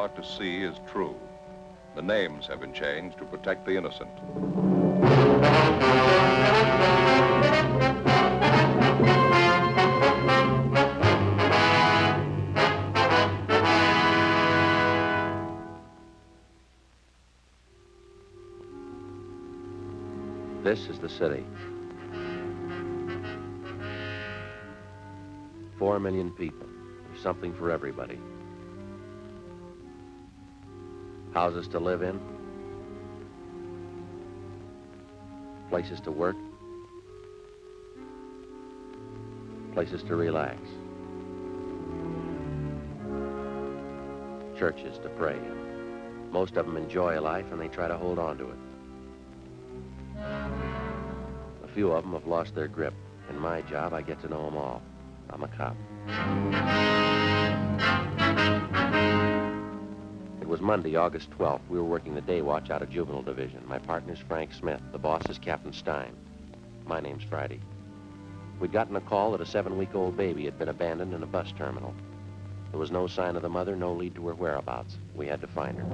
about to see is true. The names have been changed to protect the innocent. This is the city. 4 million people. There's something for everybody. Houses to live in. Places to work. Places to relax. Churches to pray in. Most of them enjoy life and they try to hold on to it. A few of them have lost their grip. In my job, I get to know them all. I'm a cop. It was Monday, August 12th. We were working the day watch out of Juvenile Division. My partner's Frank Smith. The boss is Captain Stein. My name's Friday. We'd gotten a call that a 7-week-old baby had been abandoned in a bus terminal. There was no sign of the mother, no lead to her whereabouts. We had to find her.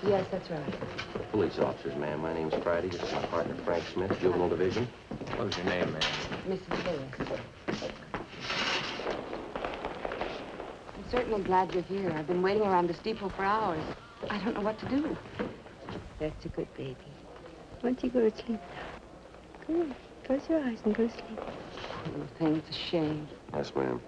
Yes, that's right. Police officers, ma'am. My name's Friday. This is my partner, Frank Smith, Juvenile Division. What was your name, ma'am? Mrs. Lewis. I'm certainly glad you're here. I've been waiting around this depot for hours. I don't know what to do. That's a good baby. Why don't you go to sleep now? Come on. Close your eyes and go to sleep. Poor little thing, it's a shame. Yes, ma'am.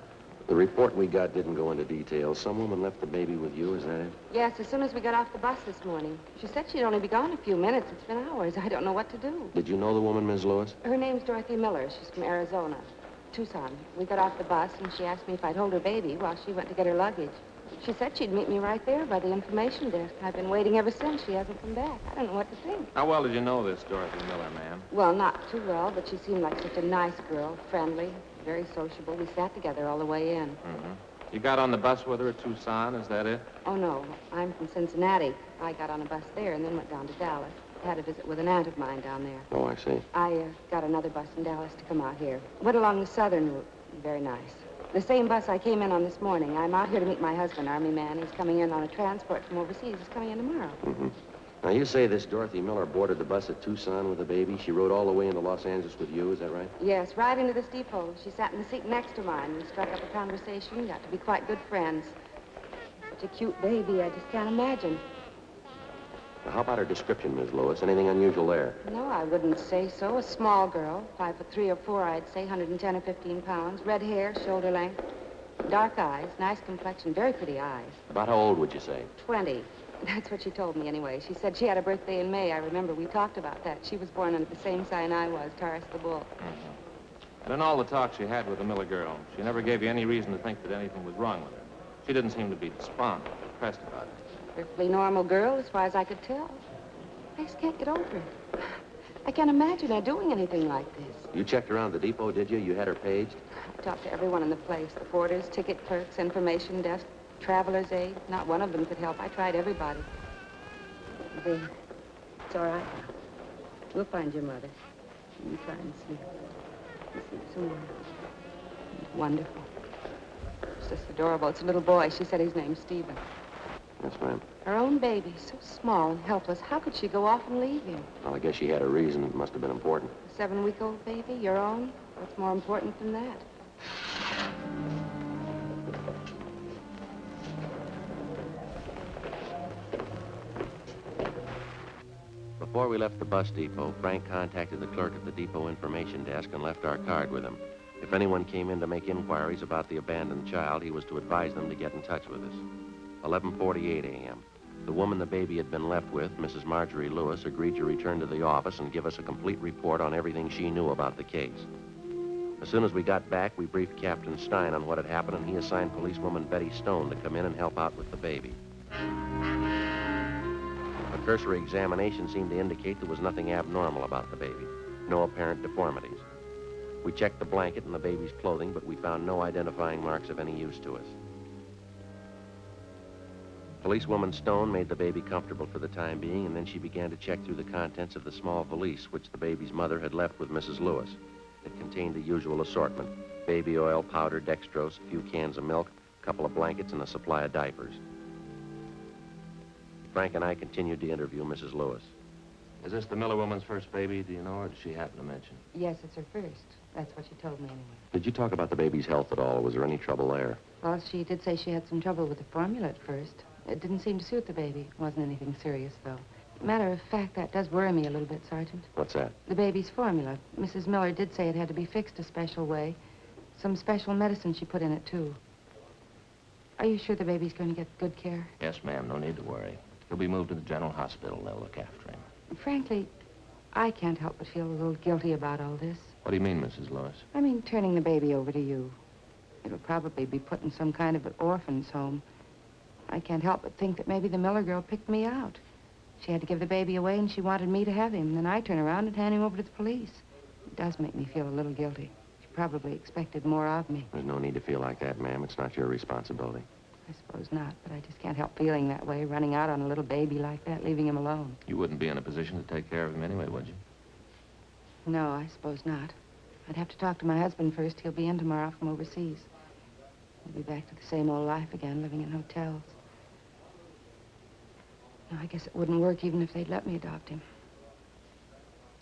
The report we got didn't go into details. Some woman left the baby with you, is that it? Yes, as soon as we got off the bus this morning. She said she'd only be gone a few minutes. It's been hours. I don't know what to do. Did you know the woman, Ms. Lewis? Her name's Dorothy Miller. She's from Arizona, Tucson. We got off the bus, and she asked me if I'd hold her baby while she went to get her luggage. She said she'd meet me right there by the information desk. I've been waiting ever since. She hasn't come back. I don't know what to think. How well did you know this Dorothy Miller, ma'am? Well, not too well, but she seemed like such a nice girl, friendly, very sociable. We sat together all the way in. Mm-hmm. You got on the bus with her at Tucson, is that it? Oh, no. I'm from Cincinnati. I got on a bus there and then went down to Dallas. Had a visit with an aunt of mine down there. Oh, I see. I got another bus in Dallas to come out here. Went along the southern route. Very nice. The same bus I came in on this morning. I'm out here to meet my husband, Army man. He's coming in on a transport from overseas. He's coming in tomorrow. Mm-hmm. Now, you say this Dorothy Miller boarded the bus at Tucson with the baby. She rode all the way into Los Angeles with you, is that right? Yes, right into this depot. She sat in the seat next to mine. We struck up a conversation, got to be quite good friends. Such a cute baby, I just can't imagine. Now, how about her description, Ms. Lewis? Anything unusual there? No, I wouldn't say so. A small girl, 5'3" or 4", I'd say, 110 or 15 pounds. Red hair, shoulder length, dark eyes, nice complexion, very pretty eyes. About how old would you say? 20. That's what she told me anyway. She said she had a birthday in May. I remember we talked about that. She was born under the same sign I was, Taurus the Bull. Mm-hmm. And in all the talk she had with the Miller girl, she never gave you any reason to think that anything was wrong with her. She didn't seem to be despondent or depressed about it. Perfectly normal girl, as far as I could tell. I just can't get over it. I can't imagine her doing anything like this. You checked around the depot, did you? You had her paged? I talked to everyone in the place. The porters, ticket clerks, information desk, traveler's aid. Not one of them could help. I tried everybody. There. It's all right now. We'll find your mother. You try and sleep. You sleep somewhere. It's wonderful. It's just adorable. It's a little boy. She said his name's Stephen. Yes, ma'am. Her own baby, so small and helpless. How could she go off and leave him? Well, I guess she had a reason. It must have been important. A 7-week-old baby, your own? What's more important than that? Before we left the bus depot, Frank contacted the clerk at the depot information desk and left our card with him. If anyone came in to make inquiries about the abandoned child, he was to advise them to get in touch with us. 11:48 a.m. The woman the baby had been left with, Mrs. Marjorie Lewis, agreed to return to the office and give us a complete report on everything she knew about the case. As soon as we got back, we briefed Captain Stein on what had happened, and he assigned policewoman Betty Stone to come in and help out with the baby. A cursory examination seemed to indicate there was nothing abnormal about the baby, no apparent deformities. We checked the blanket and the baby's clothing, but we found no identifying marks of any use to us. Policewoman Stone made the baby comfortable for the time being, and then she began to check through the contents of the small valise which the baby's mother had left with Mrs. Lewis. It contained the usual assortment: baby oil, powder, dextrose, a few cans of milk, a couple of blankets, and a supply of diapers. Frank and I continued to interview Mrs. Lewis. Is this the Miller woman's first baby, do you know, or did she happen to mention? Yes, it's her first. That's what she told me anyway. Did you talk about the baby's health at all? Was there any trouble there? Well, she did say she had some trouble with the formula at first. It didn't seem to suit the baby. It wasn't anything serious, though. Matter of fact, that does worry me a little bit, Sergeant. What's that? The baby's formula. Mrs. Miller did say it had to be fixed a special way. Some special medicine she put in it, too. Are you sure the baby's going to get good care? Yes, ma'am. No need to worry. He'll be moved to the general hospital. They'll look after him. Frankly, I can't help but feel a little guilty about all this. What do you mean, Mrs. Lewis? I mean, turning the baby over to you. It'll probably be put in some kind of an orphan's home. I can't help but think that maybe the Miller girl picked me out. She had to give the baby away, and she wanted me to have him. Then I turn around and hand him over to the police. It does make me feel a little guilty. She probably expected more of me. There's no need to feel like that, ma'am. It's not your responsibility. I suppose not, but I just can't help feeling that way, running out on a little baby like that, leaving him alone. You wouldn't be in a position to take care of him anyway, would you? No, I suppose not. I'd have to talk to my husband first. He'll be in tomorrow from overseas. We'll be back to the same old life again, living in hotels. No, I guess it wouldn't work even if they'd let me adopt him.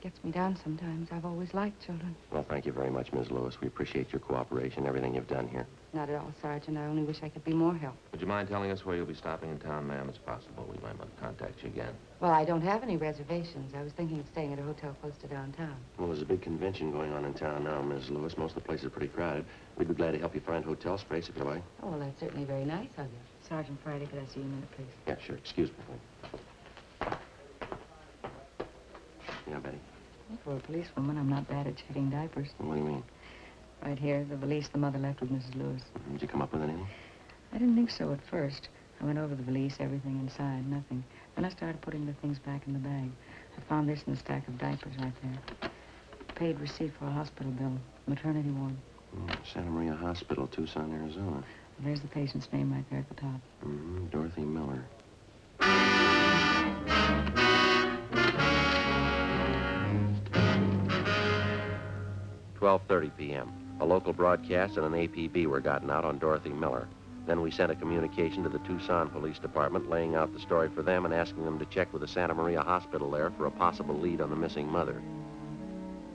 Gets me down sometimes. I've always liked children. Well, thank you very much, Ms. Lewis. We appreciate your cooperation, everything you've done here. Not at all, Sergeant. I only wish I could be more help. Would you mind telling us where you'll be stopping in town, ma'am? It's possible we might want to contact you again. Well, I don't have any reservations. I was thinking of staying at a hotel close to downtown. Well, there's a big convention going on in town now, Ms. Lewis. Most of the places are pretty crowded. We'd be glad to help you find hotel space if you like. Oh, well, that's certainly very nice of you. Sergeant Friday, could I see you a minute, please? Yeah, sure. Excuse me. Yeah, Betty. For a policewoman, I'm not bad at checking diapers. What do you mean? Right here, the valise the mother left with Mrs. Lewis. Did you come up with anything? I didn't think so at first. I went over the valise, everything inside, nothing. Then I started putting the things back in the bag. I found this in the stack of diapers right there. Paid receipt for a hospital bill, maternity ward. Santa Maria Hospital, Tucson, Arizona. There's the patient's name right there at the top. Dorothy Miller. 12:30 p.m. A local broadcast and an APB were gotten out on Dorothy Miller. Then we sent a communication to the Tucson Police Department laying out the story for them and asking them to check with the Santa Maria Hospital there for a possible lead on the missing mother.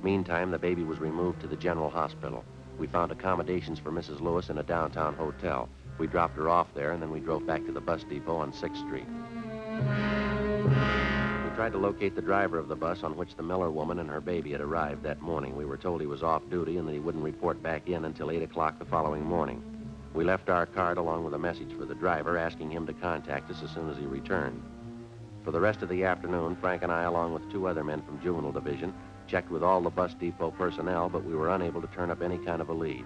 Meantime, the baby was removed to the general hospital. We found accommodations for Mrs. Lewis in a downtown hotel. We dropped her off there, and then we drove back to the bus depot on 6th Street. We tried to locate the driver of the bus on which the Miller woman and her baby had arrived that morning. We were told he was off duty and that he wouldn't report back in until 8 o'clock the following morning. We left our card along with a message for the driver, asking him to contact us as soon as he returned. For the rest of the afternoon, Frank and I, along with 2 other men from Juvenile Division, checked with all the bus depot personnel, but we were unable to turn up any kind of a lead.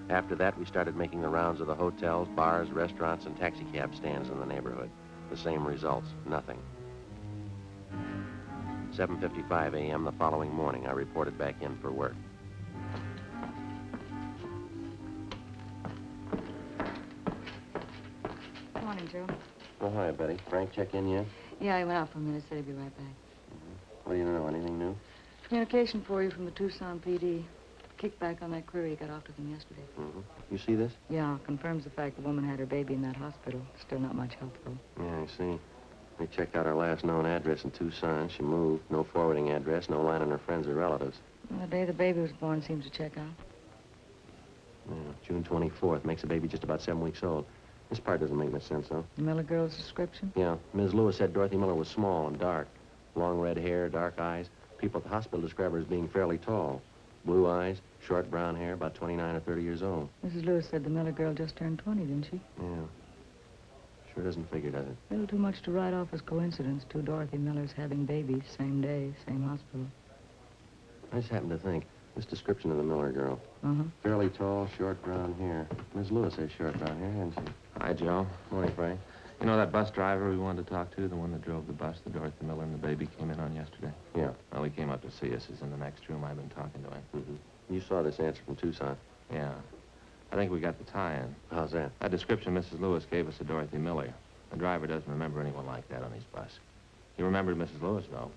After that, we started making the rounds of the hotels, bars, restaurants, and taxicab stands in the neighborhood. The same results, nothing. 7:55 a.m. the following morning, I reported back in for work. Good morning, Joe. Oh, hi, Betty. Frank check in yet? Yeah, I went out for a minute, said he'd be right back. What do you know? Anything new? Communication for you from the Tucson PD. Kickback on that query you got off to them yesterday. You see this? Yeah, confirms the fact the woman had her baby in that hospital. Still not much help, though. Yeah, I see. We checked out her last known address in Tucson. She moved. No forwarding address, no line on her friends or relatives. Well, the day the baby was born seems to check out. Yeah, June 24th. Makes the baby just about 7 weeks old. This part doesn't make much sense, though. The Miller girl's description? Yeah, Ms. Lewis said Dorothy Miller was small and dark. Long red hair, dark eyes. People at the hospital describe her as being fairly tall. Blue eyes, short brown hair, about 29 or 30 years old. Mrs. Lewis said the Miller girl just turned 20, didn't she? Yeah. Sure doesn't figure, does it? A little too much to write off as coincidence. 2 Dorothy Millers having babies, same day, same hospital. I just happened to think, this description of the Miller girl. Uh-huh. Fairly tall, short brown hair. Ms. Lewis has short brown hair, hasn't she? Hi, Joe. Morning, Frank. You know that bus driver we wanted to talk to, the one that drove the bus that Dorothy Miller and the baby came in on yesterday? Yeah. Well, he came up to see us. He's in the next room. I've been talking to him. You saw this answer from Tucson. Yeah. I think we got the tie-in. How's that? That description Mrs. Lewis gave us of Dorothy Miller. The driver doesn't remember anyone like that on his bus. He remembered Mrs. Lewis, though.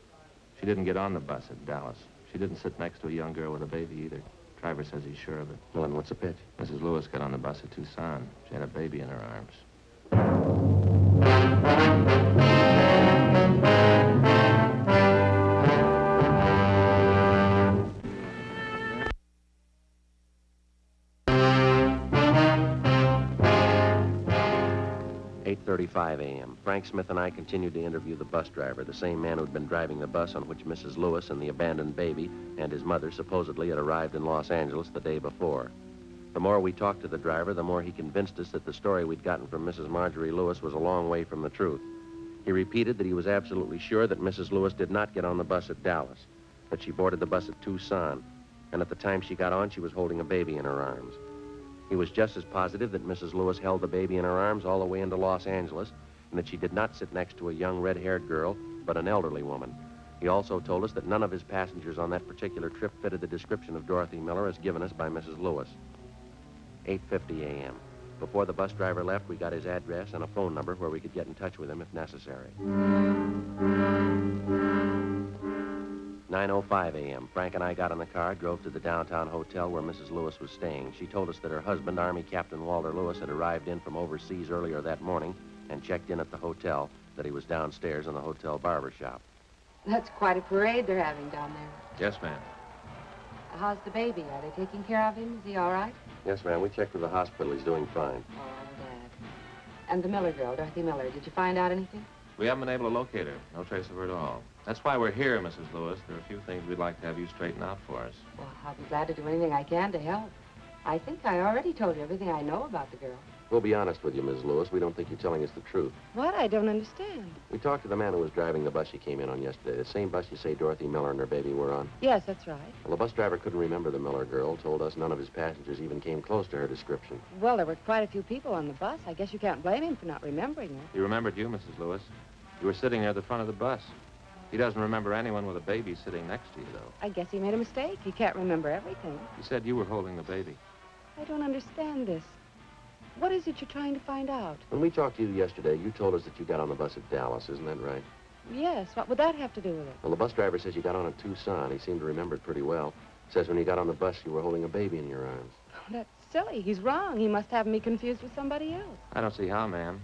She didn't get on the bus at Dallas. She didn't sit next to a young girl with a baby either. Driver says he's sure of it. Well, then what's the pitch? Mrs. Lewis got on the bus at Tucson. She had a baby in her arms. 8:35 a.m. Frank Smith and I continued to interview the bus driver, the same man who'd been driving the bus on which Mrs. Lewis and the abandoned baby and his mother supposedly had arrived in Los Angeles the day before. The more we talked to the driver, the more he convinced us that the story we'd gotten from Mrs. Marjorie Lewis was a long way from the truth. He repeated that he was absolutely sure that Mrs. Lewis did not get on the bus at Dallas, that she boarded the bus at Tucson, and at the time she got on, she was holding a baby in her arms. He was just as positive that Mrs. Lewis held the baby in her arms all the way into Los Angeles, and that she did not sit next to a young red-haired girl, but an elderly woman. He also told us that none of his passengers on that particular trip fitted the description of Dorothy Miller as given us by Mrs. Lewis. 8:50 a.m. Before the bus driver left, we got his address and a phone number where we could get in touch with him if necessary. 9:05 a.m. Frank and I got in the car, drove to the downtown hotel where Mrs. Lewis was staying. She told us that her husband, Army Captain Walter Lewis, had arrived in from overseas earlier that morning and checked in at the hotel, that he was downstairs in the hotel barber shop. That's quite a parade they're having down there. Yes, ma'am. How's the baby? Are they taking care of him? Is he all right? Yes, ma'am. We checked with the hospital. He's doing fine. Oh, I'm glad. And the Miller girl, Dorothy Miller, did you find out anything? We haven't been able to locate her. No trace of her at all. That's why we're here, Mrs. Lewis. There are a few things we'd like to have you straighten out for us. Well, I'll be glad to do anything I can to help. I think I already told you everything I know about the girl. We'll be honest with you, Ms. Lewis. We don't think you're telling us the truth. What? I don't understand. We talked to the man who was driving the bus she came in on yesterday, the same bus you say Dorothy Miller and her baby were on. Yes, that's right. Well, the bus driver couldn't remember the Miller girl, told us none of his passengers even came close to her description. Well, there were quite a few people on the bus. I guess you can't blame him for not remembering her. He remembered you, Mrs. Lewis. You were sitting near the front of the bus. He doesn't remember anyone with a baby sitting next to you, though. I guess he made a mistake. He can't remember everything. He said you were holding the baby. I don't understand this. What is it you're trying to find out? When we talked to you yesterday, you told us that you got on the bus at Dallas, isn't that right? Yes, what would that have to do with it? Well, the bus driver says you got on at Tucson. He seemed to remember it pretty well. Says when you got on the bus, you were holding a baby in your arms. Oh, that's silly. He's wrong. He must have me confused with somebody else. I don't see how, ma'am.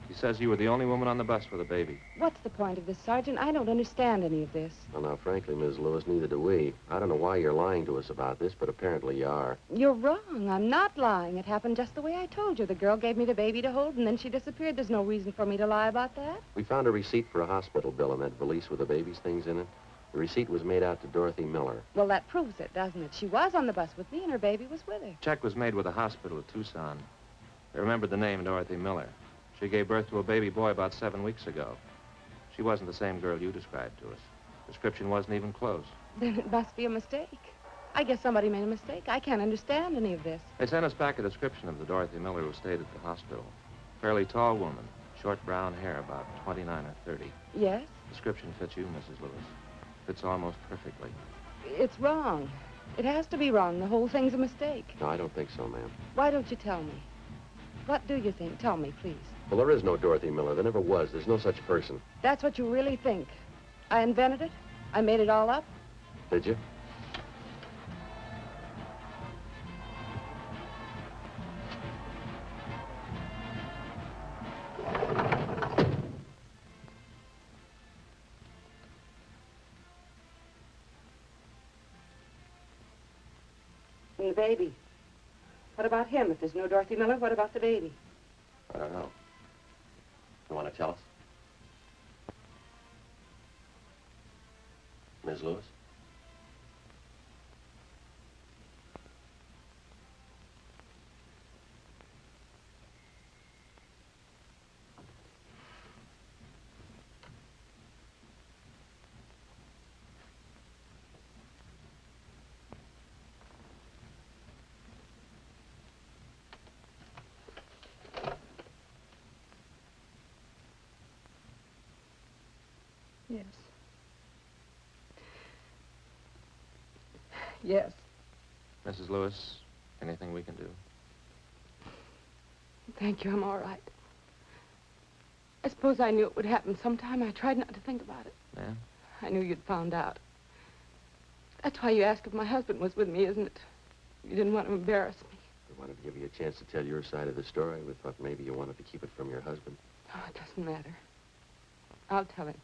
He says you were the only woman on the bus with a baby. What's the point of this, Sergeant? I don't understand any of this. Well, now, frankly, Ms. Lewis, neither do we. I don't know why you're lying to us about this, but apparently you are. You're wrong. I'm not lying. It happened just the way I told you. The girl gave me the baby to hold, and then she disappeared. There's no reason for me to lie about that. We found a receipt for a hospital bill in that valise with the baby's things in it. The receipt was made out to Dorothy Miller. Well, that proves it, doesn't it? She was on the bus with me, and her baby was with her. Check was made with the hospital at Tucson. They remembered the name Dorothy Miller. She gave birth to a baby boy about 7 weeks ago. She wasn't the same girl you described to us. Description wasn't even close. Then it must be a mistake. I guess somebody made a mistake. I can't understand any of this. They sent us back a description of the Dorothy Miller who stayed at the hospital. Fairly tall woman, short brown hair, about 29 or 30. Yes? Description fits you, Mrs. Lewis. Fits almost perfectly. It's wrong. It has to be wrong. The whole thing's a mistake. No, I don't think so, ma'am. Why don't you tell me? What do you think? Tell me, please. Well, there is no Dorothy Miller. There never was. There's no such person. That's what you really think. I invented it? I made it all up? Did you? And the baby. What about him? If there's no Dorothy Miller, what about the baby? I don't know. You want to tell us? Ms. Lewis? Yes. Yes. Mrs. Lewis, anything we can do? Thank you, I'm all right. I suppose I knew it would happen sometime. I tried not to think about it. Yeah? I knew you'd found out. That's why you asked if my husband was with me, isn't it? You didn't want to embarrass me. We wanted to give you a chance to tell your side of the story. We thought maybe you wanted to keep it from your husband. Oh, it doesn't matter. I'll tell him.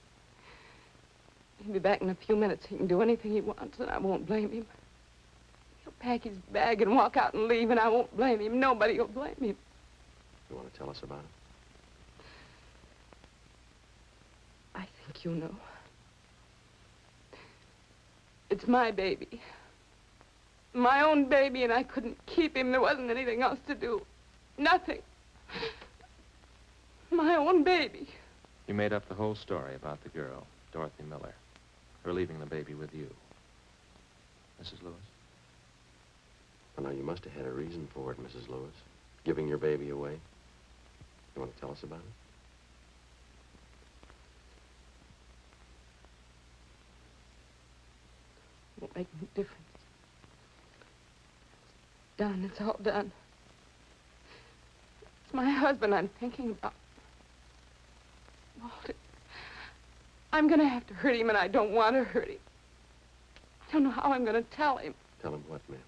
He'll be back in a few minutes. He can do anything he wants, and I won't blame him. He'll pack his bag and walk out and leave, and I won't blame him. Nobody will blame him. You want to tell us about it? I think you know. It's my baby. My own baby, and I couldn't keep him. There wasn't anything else to do. Nothing. My own baby. You made up the whole story about the girl, Dorothy Miller. Her leaving the baby with you. Mrs. Lewis? Well, now, you must have had a reason for it, Mrs. Lewis. Giving your baby away. You want to tell us about it? It won't make any difference. It's done. It's all done. It's my husband I'm thinking about. Walter. I'm going to have to hurt him, and I don't want to hurt him. I don't know how I'm going to tell him. Tell him what, ma'am?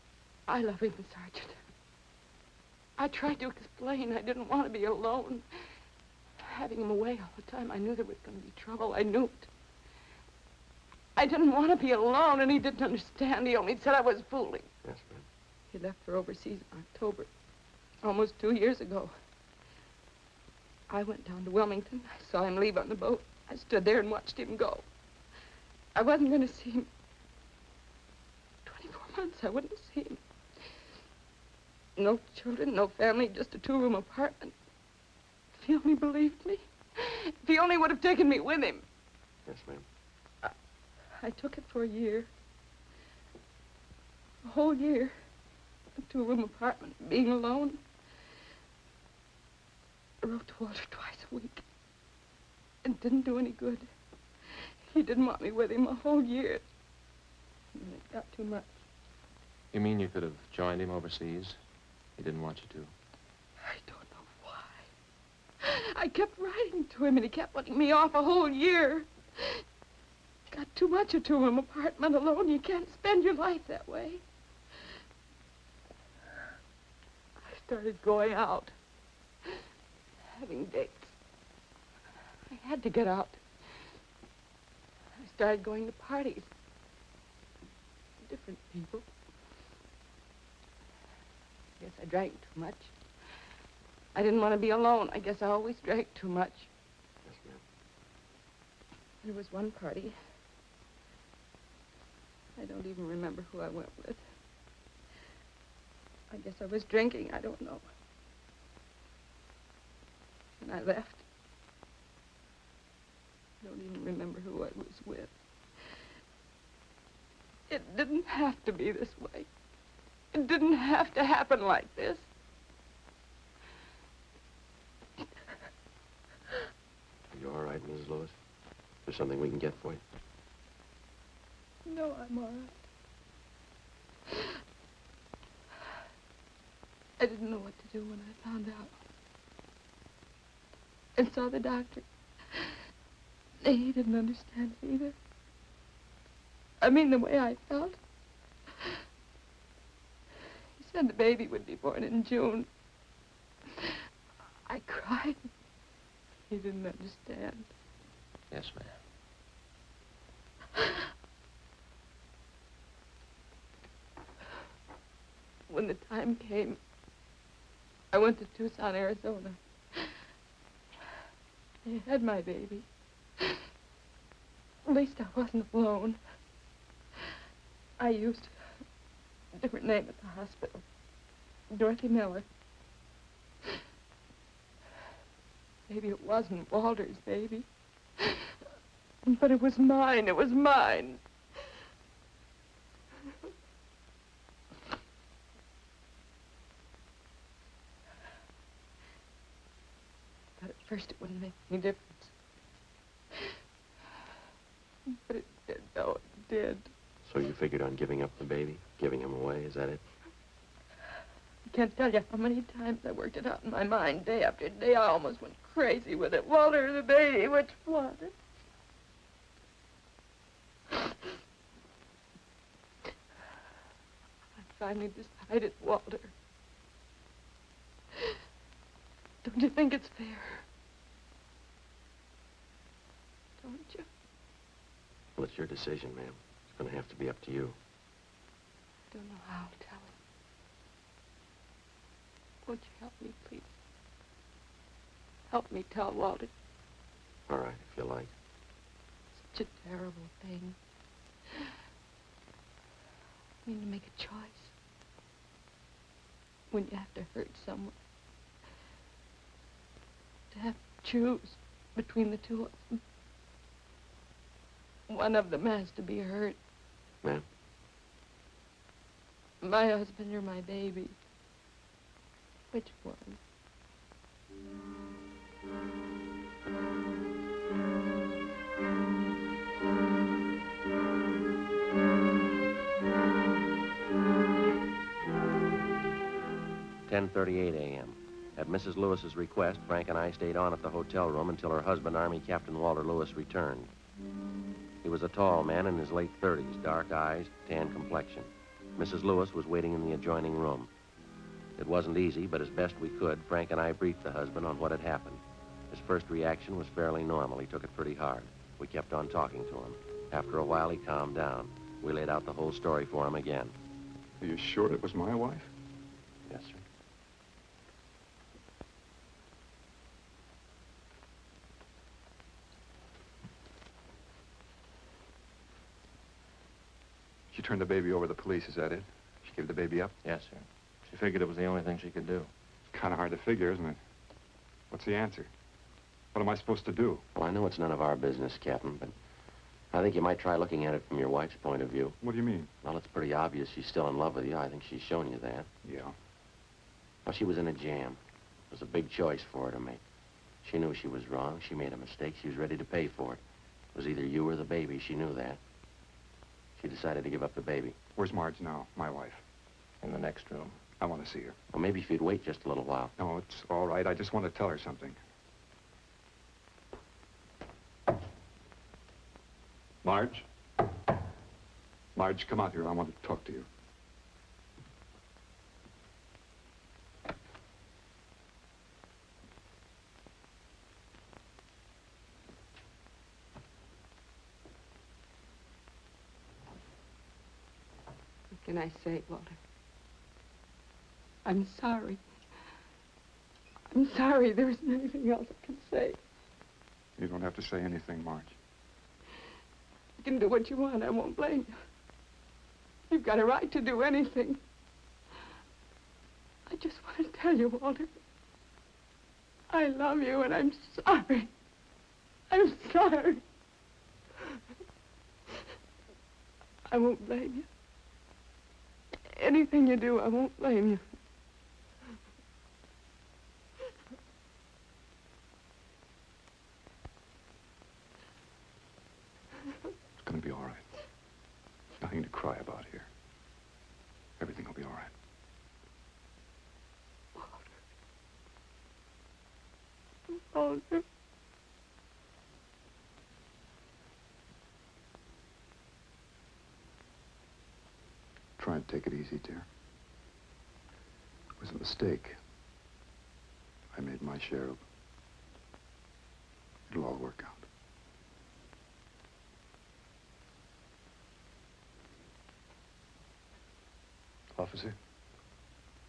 I love him, Sergeant. I tried to explain. I didn't want to be alone. Having him away all the time, I knew there was going to be trouble. I knew it. I didn't want to be alone, and he didn't understand. He only said I was fooling. Yes, ma'am. He left for overseas in October, almost 2 years ago. I went down to Wilmington. I saw him leave on the boat. I stood there and watched him go. I wasn't going to see him. 24 months, I wouldn't see him. No children, no family, just a 2-room apartment. If he only believed me. If he only would have taken me with him. Yes, ma'am. I took it for a year. A whole year. A 2-room apartment, being alone. I wrote to Walter twice a week. It didn't do any good. He didn't want me with him a whole year. And it got too much. You mean you could have joined him overseas? He didn't want you to. I don't know why. I kept writing to him, and he kept putting me off a whole year. Got too much a 2-room apartment alone. You can't spend your life that way. I started going out. Having dates. I had to get out. I started going to parties. Different people. I guess I drank too much. I didn't want to be alone. I guess I always drank too much. Yes, ma'am. There was one party. I don't even remember who I went with. I guess I was drinking. I don't know. And I left. I don't even remember who I was with. It didn't have to be this way. It didn't have to happen like this. Are you all right, Mrs. Lewis? There's something we can get for you? No, I'm all right. I didn't know what to do when I found out. I saw the doctor. He didn't understand it either. I mean, the way I felt. He said the baby would be born in June. I cried. He didn't understand. Yes, ma'am. When the time came, I went to Tucson, Arizona. They had my baby. At least I wasn't alone. I used a different name at the hospital. Dorothy Miller. Maybe it wasn't Walter's baby. But it was mine. It was mine. But at first it wouldn't make any difference. But it did, though. It did. So you figured on giving up the baby? Giving him away? Is that it? I can't tell you how many times I worked it out in my mind, day after day. I almost went crazy with it. Walter, the baby, which was it? I finally decided, Walter. Don't you think it's fair? Don't you? Well, it's your decision, ma'am. It's going to have to be up to you. I don't know how to tell him. Won't you help me, please? Help me tell Walter. All right, if you like. Such a terrible thing. I mean, to make a choice. When you have to hurt someone. To have to choose between the two of them. One of them has to be hurt. Ma'am? My husband or my baby. Which one? 10:38 a.m. At Mrs. Lewis's request, Frank and I stayed on at the hotel room until her husband, Army Captain Walter Lewis, returned. He was a tall man in his late 30s, dark eyes, tan complexion. Mrs. Lewis was waiting in the adjoining room. It wasn't easy, but as best we could, Frank and I briefed the husband on what had happened. His first reaction was fairly normal. He took it pretty hard. We kept on talking to him. After a while, he calmed down. We laid out the whole story for him again. Are you sure it was my wife? Yes, sir. She turned the baby over to the police, is that it? She gave the baby up? Yes, sir. She figured it was the only thing she could do. It's kind of hard to figure, isn't it? What's the answer? What am I supposed to do? Well, I know it's none of our business, Captain, but I think you might try looking at it from your wife's point of view. What do you mean? Well, it's pretty obvious she's still in love with you. I think she's shown you that. Yeah. Well, she was in a jam. It was a big choice for her to make. She knew she was wrong. She made a mistake. She was ready to pay for it. It was either you or the baby. She knew that. She decided to give up the baby. Where's Marge now, my wife? In the next room. I want to see her. Well, maybe if you'd wait just a little while. No, it's all right. I just want to tell her something. Marge? Marge, come out here. I want to talk to you. What can I say, Walter? I'm sorry. I'm sorry. There isn't anything else I can say. You don't have to say anything, Marge. You can do what you want. I won't blame you. You've got a right to do anything. I just want to tell you, Walter, I love you and I'm sorry. I'm sorry. I won't blame you. Anything you do, I won't blame you. It's going to be all right. Nothing to cry about here. Everything will be all right. Walter. Try and take it easy, dear. It was a mistake. I made my share of... It'll all work out. Officer,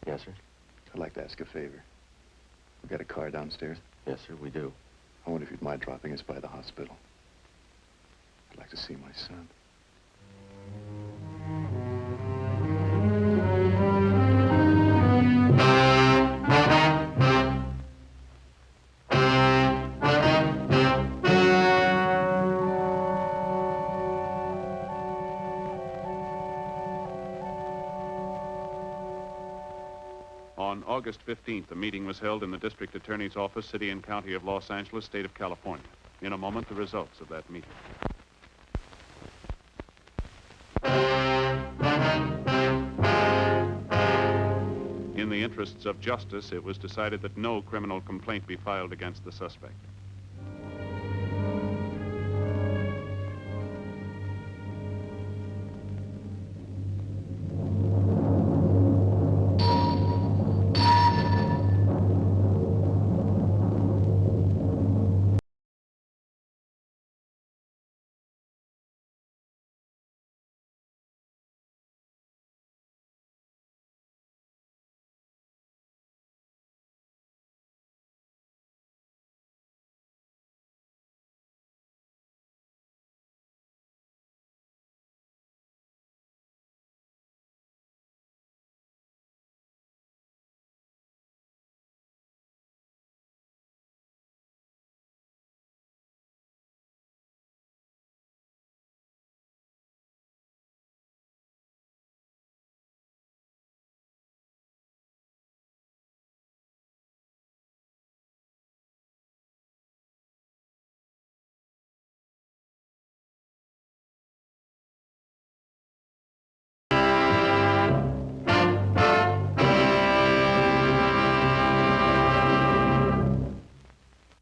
Yes, sir? I'd like to ask a favor. We got a car downstairs. Yes, sir, we do. I wonder if you'd mind dropping us by the hospital. I'd like to see my son. On August 15th, a meeting was held in the District Attorney's Office, City and County of Los Angeles, State of California. In a moment, the results of that meeting. In the interests of justice, it was decided that no criminal complaint be filed against the suspect.